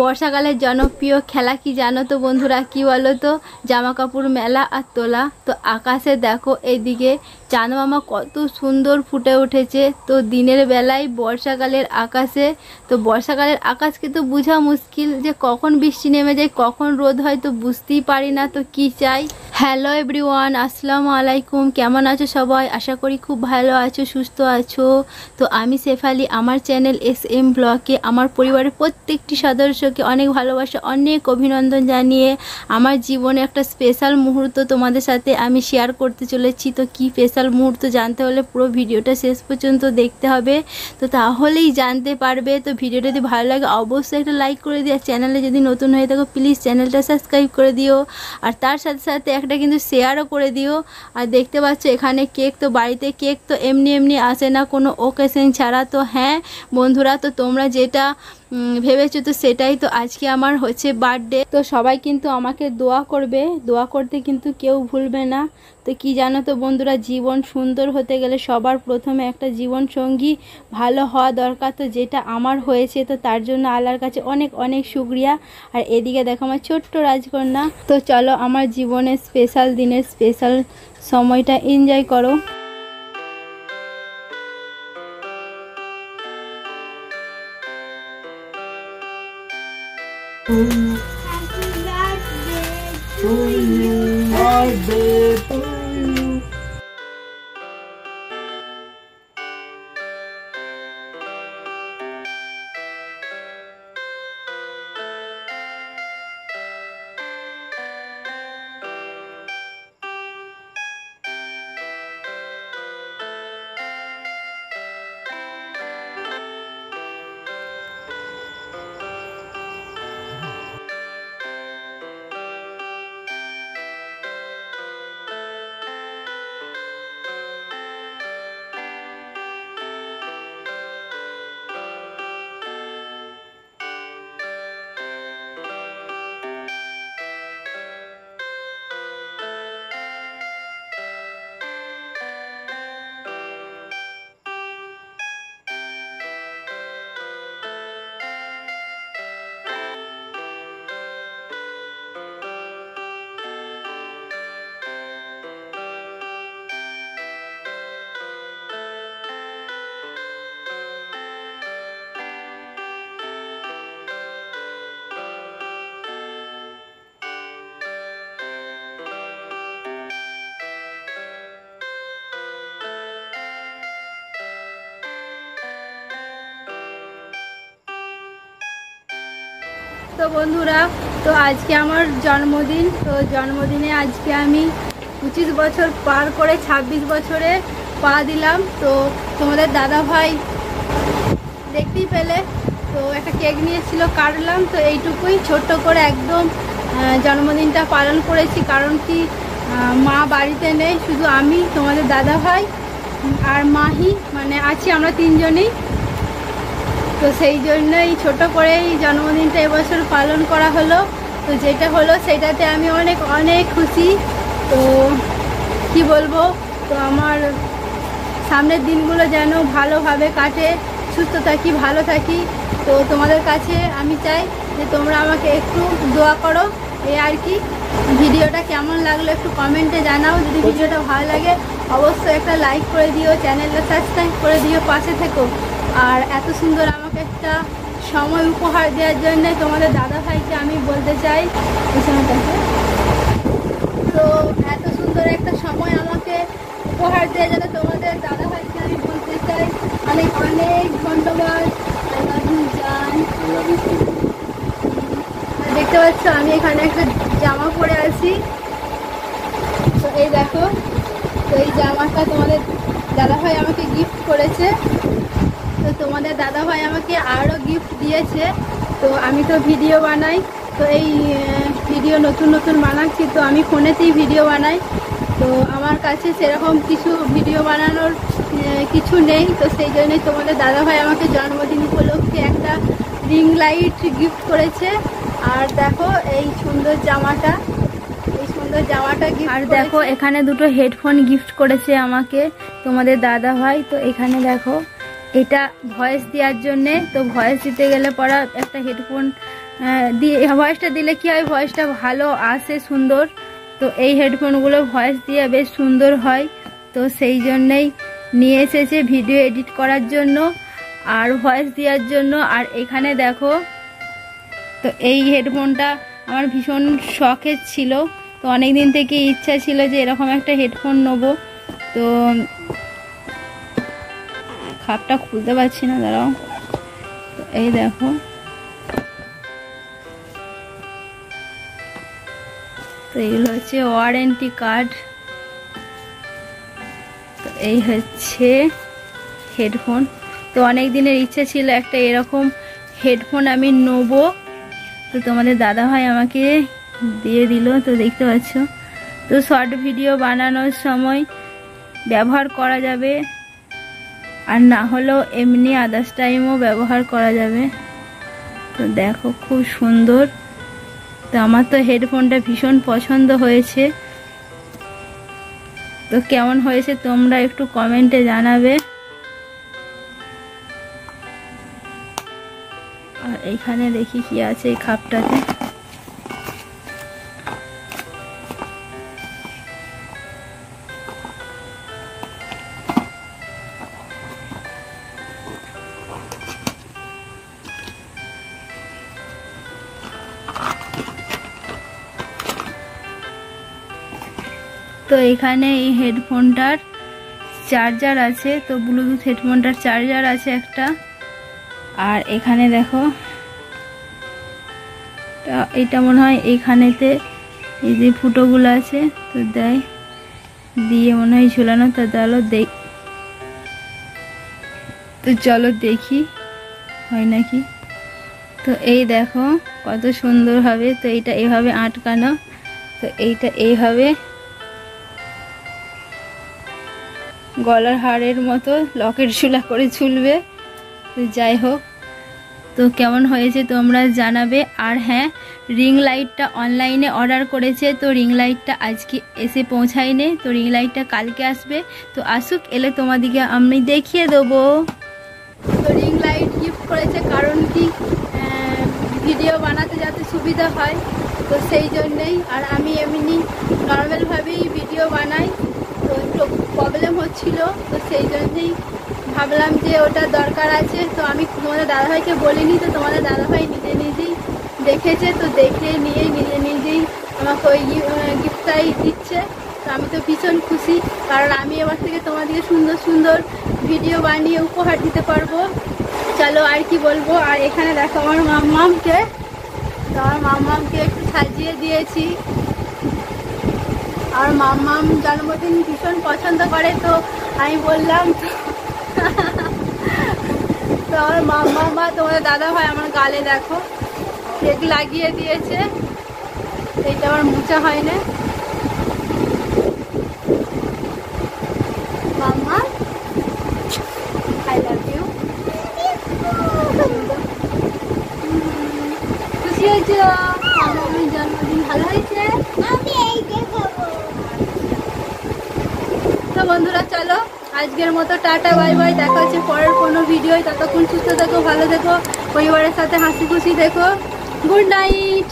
বর্ষাকালের জনপ্রিয় খেলা কি জানো তো বন্ধুরা? কি বলো তো? জামা কাপড় মেলা আর তোলা। তো আকাশে দেখো এইদিকে চাঁদ মামা কত সুন্দর ফুটে উঠেছে। তো দিনের বেলায় বর্ষাকালের আকাশে, তো বর্ষাকালের আকাশকে তো বোঝা মুশকিল যে কখন বৃষ্টি নেমে যায় কখন রোদ হয়, তো বুঝতেই পারি না। তো কি চাই। হ্যালো এভরিওয়ান, আসসালামু আলাইকুম। কেমন আছো সবাই? আশা করি খুব ভালো আছো, সুস্থ আছো। তো আমি শেফালি, আমার চ্যানেল SM ব্লগে আমার পরিবারের প্রত্যেকটি সদস্যকে অনেক ভালোবাসা, অনেক অভিনন্দন জানিয়ে আমার জীবনে একটা স্পেশাল মুহূর্ত তোমাদের সাথে আমি শেয়ার করতে চলেছি। তো কি স্পেশাল মুহূর্ত জানতে হলে পুরো ভিডিওটা শেষ পর্যন্ত দেখতে হবে, তো তাহলেই জানতে পারবে। তো ভিডিওটা যদি ভালো লাগে অবশ্যই একটা লাইক করে দিও, আর চ্যানেলে যদি নতুন হয়ে থাকো প্লিজ চ্যানেলটা সাবস্ক্রাইব করে দিও, আর তার সাথে সাথে একটা কিন্তু শেয়ারও করে দিও। আর দেখতে পাচ্ছ এখানে কেক, তো বাড়িতে কেক তো এমনি এমনি আসে না, কোনো ওকেশন ছাড়া। তো হ্যাঁ বন্ধুরা, তো তোমরা যেটা ভেবেছো তো সেটাই। তো আজকে আমার হচ্ছে বার্থডে, তো সবাই কিন্তু আমাকে দোয়া করবে, দোয়া করতে কিন্তু কেউ ভুলবে না। তো কি জানো তো বন্ধুরা, জীবন সুন্দর হতে গেলে সবার প্রথমে একটা জীবন সঙ্গী ভালো হওয়া দরকার। তো যেটা আমার হয়েছে, তো তার জন্য আল্লাহর কাছে অনেক অনেক শুকরিয়া। আর এদিকে দেখো আমার ছোট্ট রাজকন্যা। তো চলো আমার জীবনের স্পেশাল দিনের স্পেশাল সময়টা এনজয় করো। Happy birthday to you. Birthday to you. তো বন্ধুরা, তো আজকে আমার জন্মদিন। তো জন্মদিনে আজকে আমি 25 বছর পার করে 26 বছরে পা দিলাম। তো তোমাদের দাদা ভাই দেখতেই পেলে, তো একটা কেক নিয়েছিল, কাটলাম। তো এইটুকুই ছোট্ট করে একদম জন্মদিনটা পালন করেছি। কারণ কি, মা বাড়িতে নেই, শুধু আমি, তোমাদের দাদা ভাই আর মাহি, মানে আছি আমরা তিনজনেই। তো সেই জন্যই ছোট করেই জন্মদিনটা এবছর পালন করা হলো। তো যেটা হলো সেটাতে আমি অনেক অনেক খুশি। তো কি বলবো, তো আমার সামনের দিনগুলো যেন ভালোভাবে কাটে, সুস্থ থাকি, ভালো থাকি। তো তোমাদের কাছে আমি চাই যে তোমরা আমাকে একটু দোয়া করো, এই আর কি। ভিডিওটা কেমন লাগলো একটু কমেন্টে জানাও। যদি ভিডিওটা ভালো লাগে অবশ্যই একটা লাইক করে দিও, চ্যানেলটা সাবস্ক্রাইব করে দিও, পাশে থেকো। আর এত সুন্দর আমাকে একটা সময় উপহার দেওয়ার জন্য তোমাদের দাদা ভাইকে আমি বলতে চাই, তো এত সুন্দর একটা সময় আমাকে উপহার দেওয়ার জন্য তোমাদের দাদা ভাইকে আমি বলতে চাই অনেক অনেক ধন্যবাদ। দেখতে পাচ্ছ আমি এখানে একটা জামা পরে আছি। তো এই দেখো, তো এই জামাটা তোমাদের দাদা ভাই আমাকে গিফট করেছে। তো তোমাদের দাদা ভাই আমাকে আরও গিফট দিয়েছে। তো আমি তো ভিডিও বানাই, তো এই ভিডিও নতুন নতুন বানাচ্ছি। তো আমি ফোনেতেই ভিডিও বানাই, তো আমার কাছে সেরকম কিছু ভিডিও বানানোর কিছু নেই। তো সেই জন্যই তোমাদের দাদা ভাই আমাকে জন্মদিন উপলক্ষে একটা রিং লাইট গিফট করেছে। আর দেখো এই সুন্দর জামাটা, এই সুন্দর জামাটা গিফট। আর দেখো এখানে দুটো হেডফোন গিফট করেছে আমাকে তোমাদের দাদা ভাই। তো এখানে দেখো এটা ভয়েস দেওয়ার জন্যে, তো ভয়েস দিতে গেলে পরা একটা হেডফোন ভয়েসটা দিলে কি হয়, ভয়েসটা ভালো আসে, সুন্দর। তো এই হেডফোনগুলো ভয়েস দিয়ে বেশ সুন্দর হয়, তো সেই জন্যেই নিয়ে এসেছে ভিডিও এডিট করার জন্য আর ভয়েস দেওয়ার জন্য। আর এখানে দেখো, তো এই হেডফোনটা আমার ভীষণ শখের ছিল, তো অনেক দিন থেকে ইচ্ছা ছিল যে এরকম একটা হেডফোন নেবো। তো খাপটা খুলতে পারছি না, দাঁড়াও। তো এই দেখো, তো এগুলো হচ্ছে ওয়ারেন্টি কার্ড। তো এই হচ্ছে হেডফোন। তো অনেক দিনের ইচ্ছা ছিল একটা এরকম হেডফোন আমি নেবো, তো তোমাদের দাদাভাই আমাকে দিয়ে দিল। তো দেখতে পাচ্ছ, তো শর্ট ভিডিও বানানোর সময় ব্যবহার করা যাবে, আর না হলেও এমনি আদার্স টাইমও ব্যবহার করা যাবে। তো দেখো খুব সুন্দর। তো আমার তো হেডফোনটা ভীষণ পছন্দ হয়েছে। তো কেমন হয়েছে তোমরা একটু কমেন্টে জানাবে। আর এইখানে দেখি কি আছে এই খাপটাতে। তো এখানে এই হেডফোনটার চার্জার আছে, তো ব্লুটুথ হেডফোনটার চার্জার আছে একটা। আর এখানে দেখো, এটা মনে হয় এইখানেতে এই যে ফুটোগুলো আছে, তো দেয় দিয়ে মনে হয় ঝুলানো। তো চলো দেখি হয় নাকি। তো এই দেখো কত সুন্দর হবে। তো এইটা এভাবে আটকানো, তো এইটা এইভাবে গলার হারের মতো লকেট ঝুলা করে ঝুলবে। তো যাই হোক, তো কেমন হয়েছে তোমরা জানাবে। আর হ্যাঁ, রিং লাইটটা অনলাইনে অর্ডার করেছে, তো রিং লাইটটা আজকে এসে পৌঁছায়নি, তো রিং লাইটটা কালকে আসবে। তো আসুক, এলে তোমাদেরকে আমি দেখিয়ে দেবো। তো রিং লাইট গিফট করেছে, কারণ কি ভিডিও বানাতে যাতে সুবিধা হয়, তো সেই জন্যেই। আর আমি এমনি নর্মালভাবেই ভিডিও বানাই, তো একটু প্রবলেম হচ্ছিল, তো সেই জন্যেই ভাবলাম যে ওটা দরকার আছে। তো আমি তোমাদের দাদাভাইকে বলিনি, তো তোমাদের দাদাভাই নিজে নিজেই দেখেছে, তো দেখে নিয়ে নিজে নিজেই আমাকে ওই গিফটটাই দিচ্ছে। তো আমি তো ভীষণ খুশি, কারণ আমি এবার থেকে তোমাদেরকে সুন্দর সুন্দর ভিডিও বানিয়ে উপহার দিতে পারবো। চলো আর কি বলবো। আর এখানে দেখো আমার মাম্মামকে, তো আমার মাম্মামকে একটু সাজিয়ে দিয়েছি। আর মাম্মাম জন্মদিন ভীষণ পছন্দ করে, তো আমি বললাম তো আমার মাম্মা তোমাদের দাদা ভাই আমার গালে দেখো কেক লাগিয়ে দিয়েছে, এইটা আমার মুছা হয় না। মাম্মা আই লাভ ইউ। খুশি হয়েছে মাম্মামের জন্মদিন ভালো হয়েছে। তো বন্ধুরা চলো আজকের মতো টাটা বাই বাই, দেখা হচ্ছে পরের কোনো ভিডিও। ততক্ষণ সুস্থ থেকো, ভালো থেকো, পরিবারের সাথে হাসি খুশি থেকো। Good night.